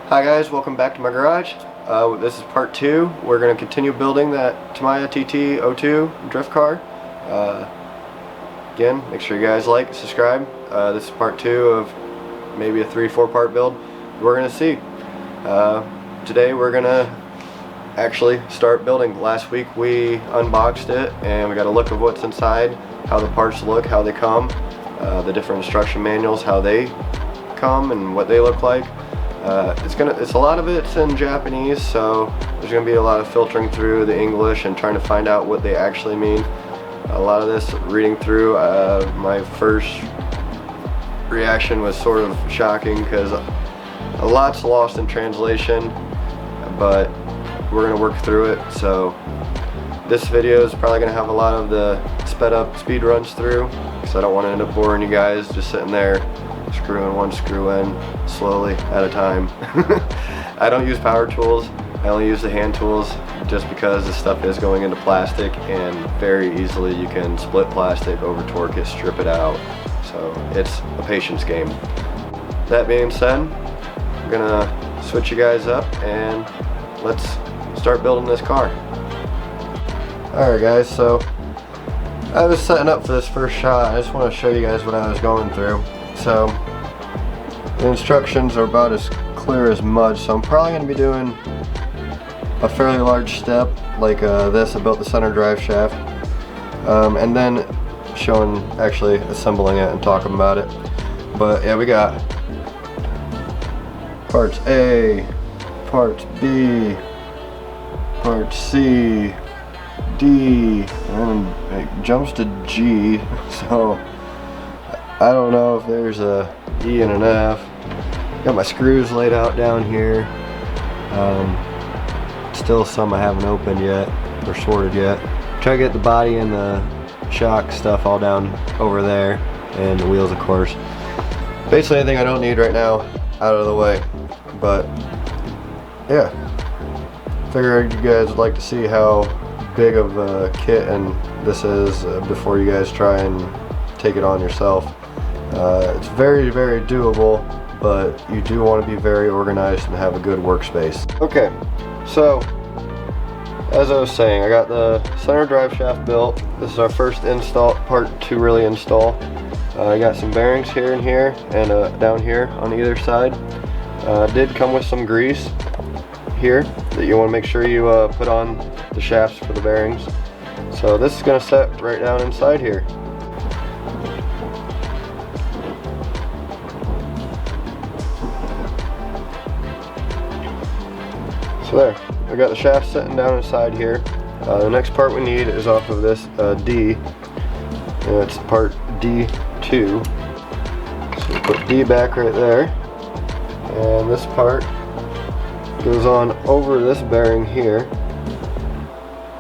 Hi guys, welcome back to my garage. This is part 2. We're going to continue building that Tamiya TT02 drift car. Again, make sure you guys like, subscribe. This is part 2 of maybe a 3-4 part build. We're going to see. Today we're going to actually start building. Last week we unboxed it and we got a look of what's inside, how the parts look, how they come, the different instruction manuals, how they come and what they look like. It's a lot of it's in Japanese, so there's gonna be a lot of filtering through the English and trying to find out what they actually mean. A lot of this reading through, my first reaction was sort of shocking because a lot's lost in translation, but we're gonna work through it. So this video is probably gonna have a lot of the sped up speed runs through, because I don't want to end up boring you guys just sitting there screwing one screw in slowly at a time. I don't use power tools, I only use the hand tools just because this stuff is going into plastic and very easily you can split plastic, over torque it, strip it out. So it's a patience game. That being said, I'm gonna switch you guys up and let's start building this car. Alright guys, so I was setting up for this first shot. I just want to show you guys what I was going through. So the instructions are about as clear as mud, so I'm probably going to be doing a fairly large step like this. I built the center drive shaft, and then showing actually assembling it and talking about it. But yeah, we got parts A, parts B, parts C, D, and it jumps to G, so I don't know if there's a E and an F. Got my screws laid out down here. Still some I haven't opened yet or sorted yet. Try to get the body and the shock stuff all down over there, and the wheels of course. Basically anything I don't need right now out of the way. But yeah, figured you guys would like to see how big of a kit and this is before you guys try and take it on yourself. It's very, very doable, but you do want to be very organized and have a good workspace. Okay, so as I was saying, I got the center drive shaft built. This is our first install, part to really install. I got some bearings here and here, and down here on either side. Did come with some grease here that you want to make sure you put on the shafts for the bearings. So this is going to set right down inside here. So there, I got the shaft sitting down inside here. The next part we need is off of this D, and it's part D2. So we put D back right there, and this part goes on over this bearing here,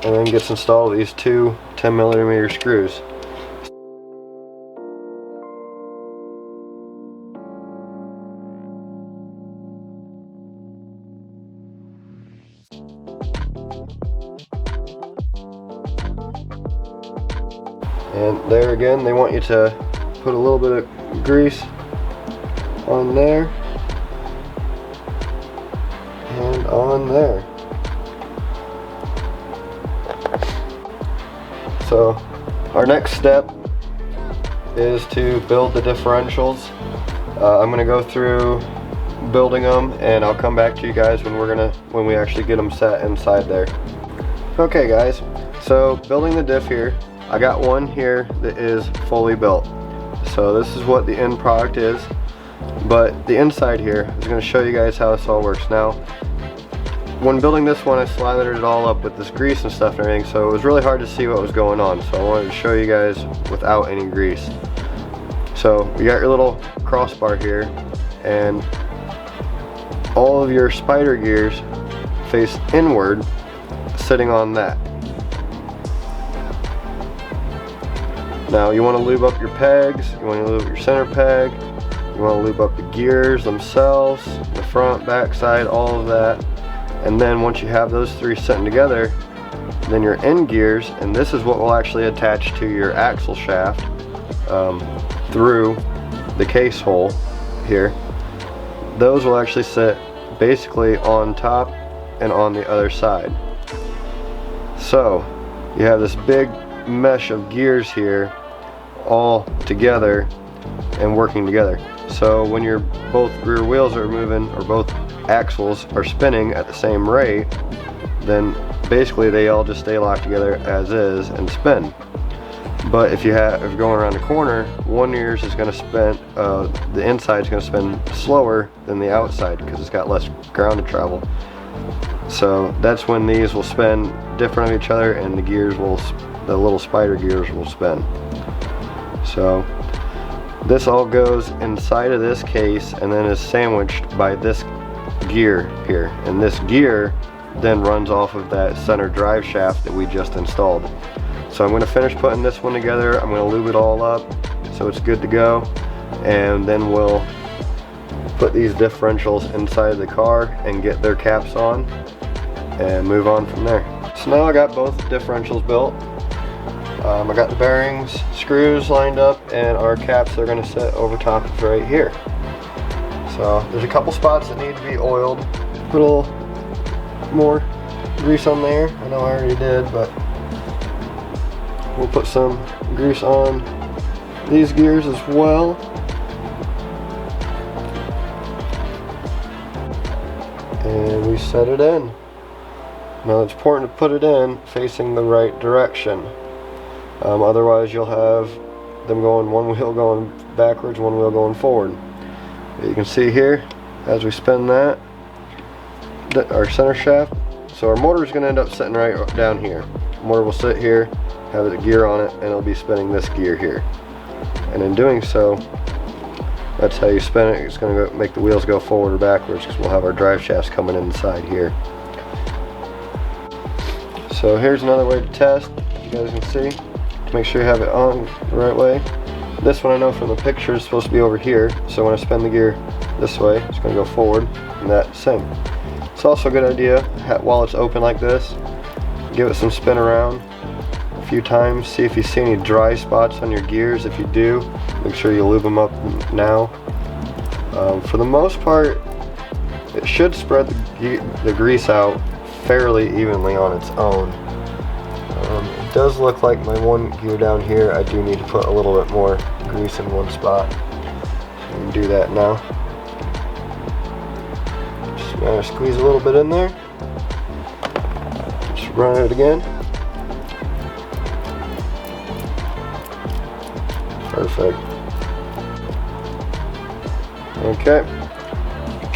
and then gets installed with these two 10mm screws. And there again, they want you to put a little bit of grease on there and on there. So our next step is to build the differentials. I'm going to go through building them, and I'll come back to you guys when we actually get them set inside there. Okay guys, so building the diff here. I got one here that is fully built. So this is what the end product is. But the inside here is going to show you guys how this all works. Now, when building this one, I slathered it all up with this grease and stuff and everything, so it was really hard to see what was going on. So I wanted to show you guys without any grease. So you got your little crossbar here, and all of your spider gears face inward, sitting on that. Now you want to lube up your pegs, you want to lube up your center peg, you want to lube up the gears themselves, the front, back, side, all of that. And then once you have those three sitting together, then your end gears, and this is what will actually attach to your axle shaft through the case hole here. Those will actually sit basically on top and on the other side. So you have this big mesh of gears here all together and working together. So when your both rear wheels are moving, or both axles are spinning at the same rate, then basically they all just stay locked together as is and spin. But if you're going around the corner, one of yours is going to spin, the inside is going to spin slower than the outside because it's got less ground to travel. So that's when these will spin different of each other, and the gears will, the little spider gears will spin. So this all goes inside of this case and then is sandwiched by this gear here, and this gear then runs off of that center drive shaft that we just installed. So I'm going to finish putting this one together. I'm going to lube it all up so it's good to go, and then we'll put these differentials inside the car and get their caps on and move on from there. So now I got both differentials built. I got the bearings, screws lined up, and our caps are going to sit over top of right here. So there's a couple spots that need to be oiled. Put a little more grease on there. I know I already did, but we'll put some grease on these gears as well. And we set it in. Now it's important to put it in facing the right direction. Otherwise you'll have them going, one wheel going backwards, one wheel going forward. You can see here, as we spin that, our center shaft, so our motor is going to end up sitting right down here. The motor will sit here, have a gear on it, and it'll be spinning this gear here. And in doing so, that's how you spin it. It's going to make the wheels go forward or backwards, because we'll have our drive shafts coming inside here. So here's another way to test. You guys can see, to make sure you have it on the right way. This one I know from the picture is supposed to be over here, so when I spin the gear this way, it's going to go forward and that same. It's also a good idea, while it's open like this, give it some spin around a few times, see if you see any dry spots on your gears. If you do, make sure you lube them up now. For the most part, it should spread the grease out fairly evenly on its own. It does look like my one gear down here, I do need to put a little bit more grease in one spot. So you can do that now. Just gonna squeeze a little bit in there. Just run it again. Perfect. Okay,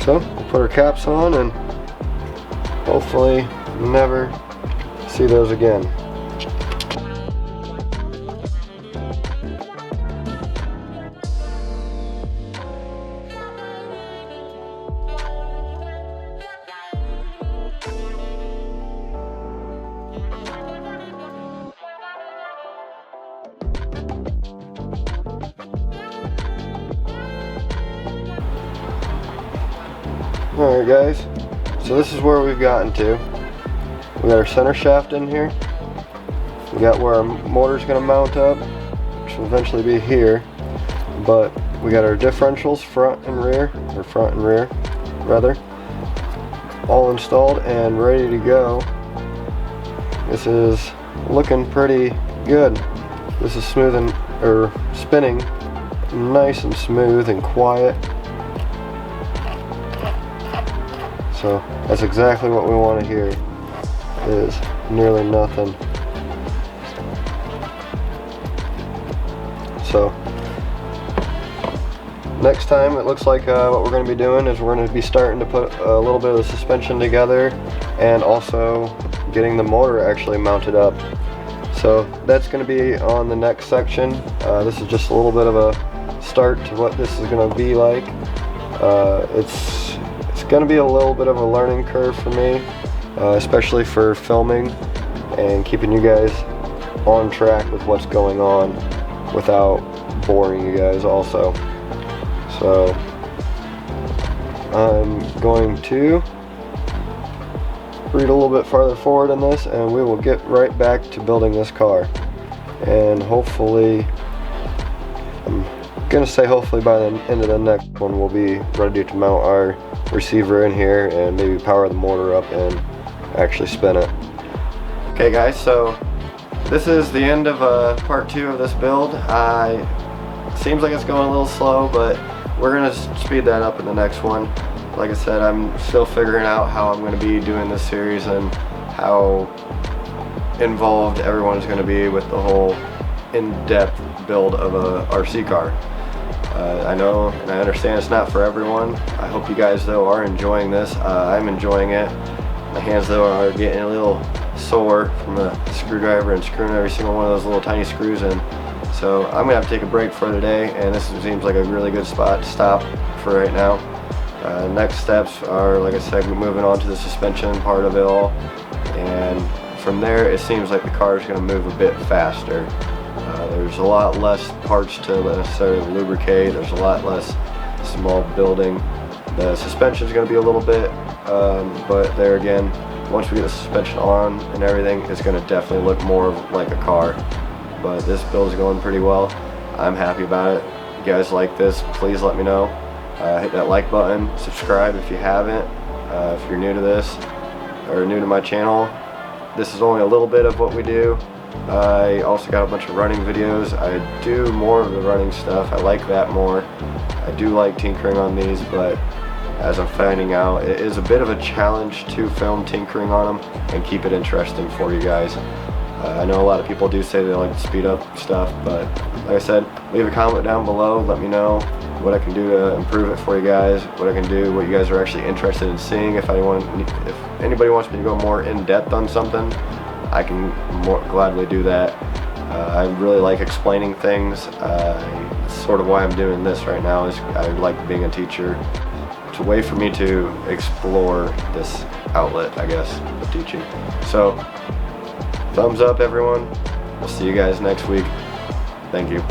so we'll put our caps on and hopefully never see those again. Alright guys, so this is where we've gotten to. We got our center shaft in here. We got where our motor's going to mount up, which will eventually be here. But we got our differentials front and rear, or front and rear rather, all installed and ready to go. This is looking pretty good. This is smoothing, or spinning nice and smooth and quiet. So that's exactly what we want to hear, is nearly nothing. So next time it looks like what we're going to be doing is we're going to be starting to put a little bit of the suspension together and also getting the motor actually mounted up. So that's going to be on the next section. This is just a little bit of a start to what this is going to be like. It's going to be a little bit of a learning curve for me, especially for filming and keeping you guys on track with what's going on without boring you guys also. So I'm going to read a little bit farther forward in this, and we will get right back to building this car. And hopefully I'm gonna say hopefully by the end of the next one we'll be ready to mount our receiver in here and maybe power the motor up and actually spin it. Okay guys, so this is the end of part 2 of this build. Seems like it's going a little slow, but we're gonna speed that up in the next one. Like I said, I'm still figuring out how I'm gonna be doing this series and how involved everyone's gonna be with the whole in-depth build of a RC car. I know and I understand it's not for everyone. I hope you guys though are enjoying this. I'm enjoying it. My hands though are getting a little sore from a screwdriver and screwing every single one of those little tiny screws in. So I'm gonna have to take a break for today, and this seems like a really good spot to stop for right now. Next steps are, like I said, moving on to the suspension part of it all, and from there it seems like the car is going to move a bit faster. There's a lot less parts to necessarily lubricate. There's a lot less small building. The suspension is going to be a little bit, but there again, once we get the suspension on and everything, it's going to definitely look more like a car. But this build is going pretty well. I'm happy about it. If you guys like this, please let me know. Hit that like button, subscribe if you haven't. If you're new to this or new to my channel, this is only a little bit of what we do. I also got a bunch of running videos. I do more of the running stuff. I like that more. I do like tinkering on these, but as I'm finding out, it is a bit of a challenge to film tinkering on them and keep it interesting for you guys. I know a lot of people do say they like to speed up stuff, but like I said, leave a comment down below. Let me know what I can do to improve it for you guys, what I can do, what you guys are actually interested in seeing. If anybody wants me to go more in depth on something, I can more gladly do that. I really like explaining things. It's sort of why I'm doing this right now, is I like being a teacher. It's a way for me to explore this outlet, I guess, of teaching. So, thumbs up everyone. We'll see you guys next week. Thank you.